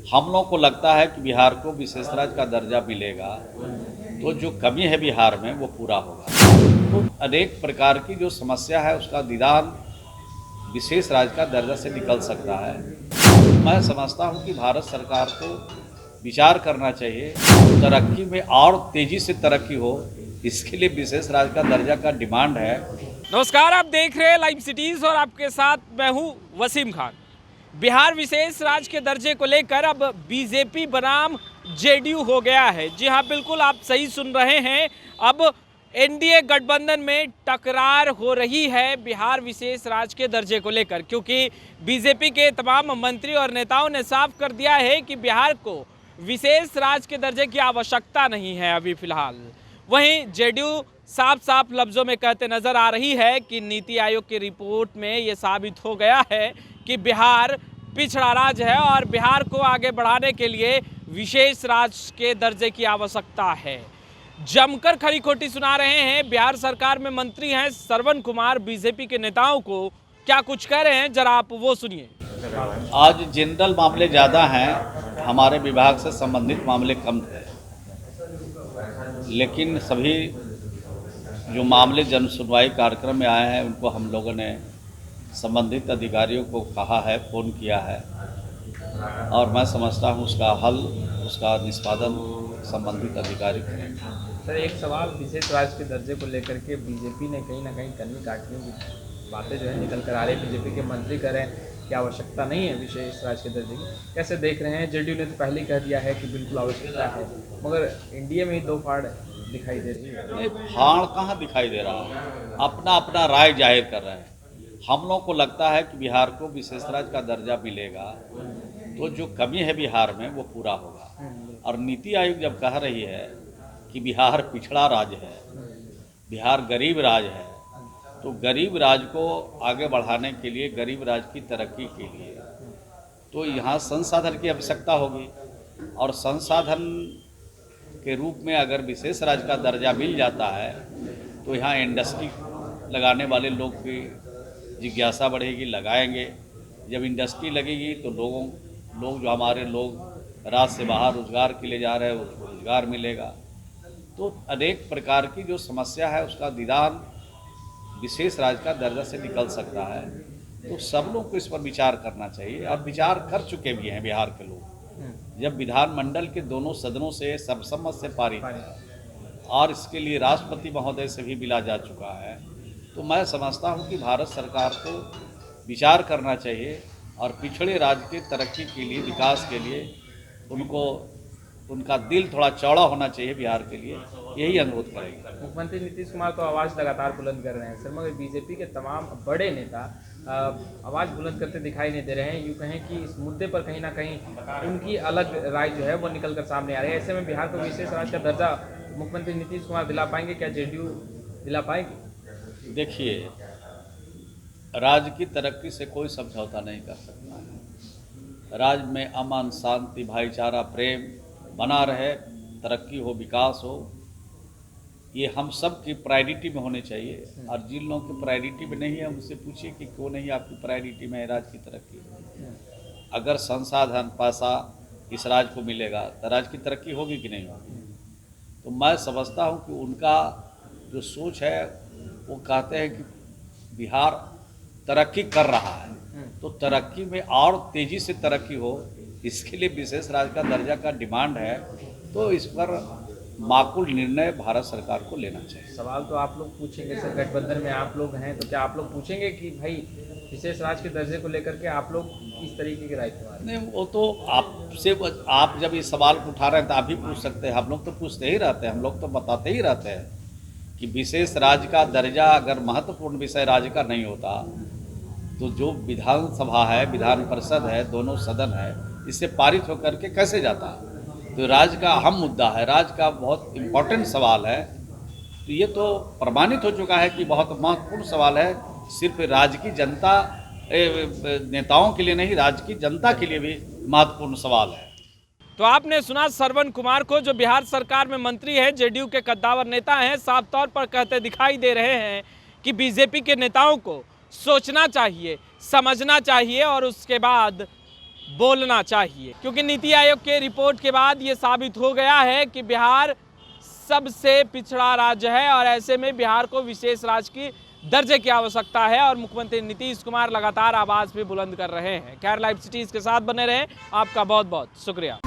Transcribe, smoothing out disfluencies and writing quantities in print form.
हम लोग को लगता है कि बिहार को विशेष राज्य का दर्जा मिलेगा तो जो कमी है बिहार में वो पूरा होगा। तो अनेक प्रकार की जो समस्या है उसका निदान विशेष राज्य का दर्जा से निकल सकता है। मैं समझता हूँ कि भारत सरकार को विचार करना चाहिए, तरक्की में और तेज़ी से तरक्की हो, इसके लिए विशेष राज्य का दर्जा का डिमांड है। नमस्कार, आप देख रहे हैं लाइव सिटीज और आपके साथ मैं हूं वसीम खान। बिहार विशेष राज्य के दर्जे को लेकर अब बीजेपी बनाम जेडीयू हो गया है। जी हां, बिल्कुल आप सही सुन रहे हैं। अब एनडीए गठबंधन में टकरार हो रही है बिहार विशेष राज्य के दर्जे को लेकर, क्योंकि बीजेपी के तमाम मंत्री और नेताओं ने साफ कर दिया है कि बिहार को विशेष राज्य के दर्जे की आवश्यकता नहीं है अभी फिलहाल। वहीं जेडीयू साफ साफ लफ्ज़ों में कहते नजर आ रही है कि नीति आयोग की रिपोर्ट में ये साबित हो गया है कि बिहार पिछड़ा राज्य है और बिहार को आगे बढ़ाने के लिए विशेष राज्य के दर्जे की आवश्यकता है। जमकर खरी खोटी सुना रहे हैं बिहार सरकार में मंत्री हैं श्रवण कुमार। बीजेपी के नेताओं को क्या कुछ कह रहे हैं, जरा आप वो सुनिए। आज जनरल मामले ज़्यादा हैं, हमारे विभाग से संबंधित मामले कम थे, लेकिन सभी जो मामले जन सुनवाई कार्यक्रम में आए हैं उनको हम लोगों ने संबंधित अधिकारियों को कहा है, फ़ोन किया है और मैं समझता हूँ उसका हल, उसका निष्पादन संबंधित अधिकारी करेंगे। सर, एक सवाल विशेष राज्य के दर्जे को लेकर के बीजेपी ने कहीं ना कहीं कन्नी काटने की बातें जो है निकल कर आ रही है। बीजेपी के मंत्री कह रहे हैं कि आवश्यकता नहीं है विशेष राज्य के दर्जे की। कैसे देख रहे हैं? जेडीयू ने तो पहले ही कह दिया है कि बिल्कुल आवश्यकता है, मगर इंडिया में ही दो फाड़ दिखाई दे रही है। नहीं, फाड़ कहाँ दिखाई दे रहा है, अपना अपना राय जाहिर कर रहे हैं। हम लोग को लगता है कि बिहार को विशेष राज्य का दर्जा मिलेगा तो जो कमी है बिहार में वो पूरा होगा। और नीति आयोग जब कह रही है कि बिहार पिछड़ा राज्य है, बिहार गरीब राज्य है, तो गरीब राज्य को आगे बढ़ाने के लिए, गरीब राज्य की तरक्की के लिए तो यहाँ संसाधन की आवश्यकता होगी। और संसाधन के रूप में अगर विशेष राज्य का दर्जा मिल जाता है तो यहाँ इंडस्ट्री लगाने वाले लोग की जिज्ञासा बढ़ेगी, लगाएंगे। जब इंडस्ट्री लगेगी तो लोग जो हमारे लोग राज्य से बाहर रोजगार के लिए जा रहे हैं उसको रोजगार मिलेगा। तो अनेक प्रकार की जो समस्या है उसका निदान विशेष राज्य का दर्जा से निकल सकता है। तो सब लोग को इस पर विचार करना चाहिए और विचार कर चुके भी हैं बिहार के लोग। जब विधानमंडल के दोनों सदनों से सर्वसम्मत से पारित और इसके लिए राष्ट्रपति महोदय से भी मिला जा चुका है, तो मैं समझता हूं कि भारत सरकार को विचार करना चाहिए और पिछड़े राज्य की तरक्की के लिए, विकास के लिए उनका दिल थोड़ा चौड़ा होना चाहिए बिहार के लिए, यही अनुरोध करेंगे। मुख्यमंत्री नीतीश कुमार तो आवाज़ लगातार बुलंद कर रहे हैं सर, मगर बीजेपी के तमाम बड़े नेता आवाज़ बुलंद करते दिखाई नहीं दे रहे हैं। यूँ कहें कि इस मुद्दे पर कहीं ना कहीं उनकी अलग राय जो है वो निकल कर सामने आ रही है। ऐसे में बिहार को विशेष राज्य का दर्जा मुख्यमंत्री नीतीश कुमार दिला पाएंगे? क्या जेडीयू दिला पाएगी? देखिए, राज्य की तरक्की से कोई समझौता नहीं कर सकता है। राज्य में अमन, शांति, भाईचारा, प्रेम बना रहे, तरक्की हो, विकास हो, ये हम सब की प्रायोरिटी में होने चाहिए। और जिन लोगों की प्रायोरिटी में नहीं है उनसे पूछिए कि क्यों नहीं आपकी प्रायोरिटी में है राज्य की तरक्की। अगर संसाधन, पैसा इस राज्य को मिलेगा तो राज्य की तरक्की होगी कि नहीं होगी। तो मैं समझता हूँ कि उनका जो सोच है वो कहते हैं कि बिहार तरक्की कर रहा है, तो तरक्की में और तेज़ी से तरक्की हो, इसके लिए विशेष राज्य का दर्जा का डिमांड है। तो इस पर माकूल निर्णय भारत सरकार को लेना चाहिए। सवाल तो आप लोग पूछेंगे सर, गठबंधन में आप लोग हैं, तो क्या आप लोग पूछेंगे कि भाई विशेष राज्य के दर्जे को लेकर के आप लोग किस तरीके की राय तुम्हारी? नहीं, वो तो आपसे, आप जब इस सवाल को उठा रहे हैं तो आप भी पूछ सकते हैं। हम लोग तो पूछते ही रहते हैं, हम लोग तो बताते ही रहते हैं कि विशेष राज्य का दर्जा अगर महत्वपूर्ण विषय राज्य का नहीं होता तो जो विधानसभा है, विधान परिषद है, दोनों सदन है, इससे पारित होकर के कैसे जाता है? तो राज्य का अहम मुद्दा है, राज्य का बहुत इम्पोर्टेंट सवाल है। तो ये तो प्रमाणित हो चुका है कि बहुत महत्वपूर्ण सवाल है, सिर्फ राज्य की जनता, नेताओं के लिए नहीं, राज्य की जनता के लिए भी महत्वपूर्ण सवाल है। तो आपने सुना श्रवण कुमार को, जो बिहार सरकार में मंत्री है, जेडीयू के कद्दावर नेता हैं। साफ तौर पर कहते दिखाई दे रहे हैं कि बीजेपी के नेताओं को सोचना चाहिए, समझना चाहिए और उसके बाद बोलना चाहिए, क्योंकि नीति आयोग के रिपोर्ट के बाद ये साबित हो गया है कि बिहार सबसे पिछड़ा राज्य है और ऐसे में बिहार को विशेष राज्य की दर्जे की आवश्यकता है और मुख्यमंत्री नीतीश कुमार लगातार आवाज भी बुलंद कर रहे हैं। खैर, लाइव सिटीज के साथ बने रहें। आपका बहुत बहुत शुक्रिया।